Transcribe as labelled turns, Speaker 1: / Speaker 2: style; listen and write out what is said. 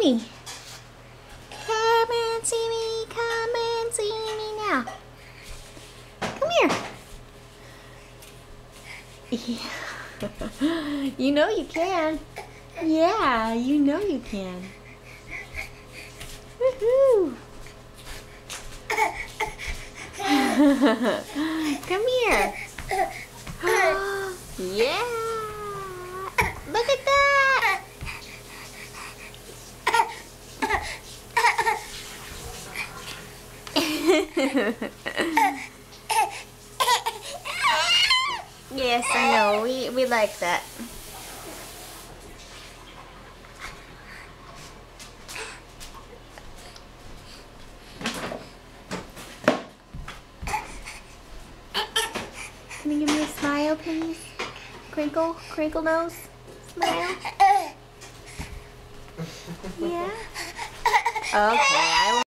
Speaker 1: me. Come and see me. Come and see me now. Come here. Yeah. You know you can. Yeah, you know you can. Woohoo. Come here. Yeah. Look at that. Yes, I know. We like that. Can you give me a smile, please? Crinkle, crinkle nose, smile. Yeah. Okay, I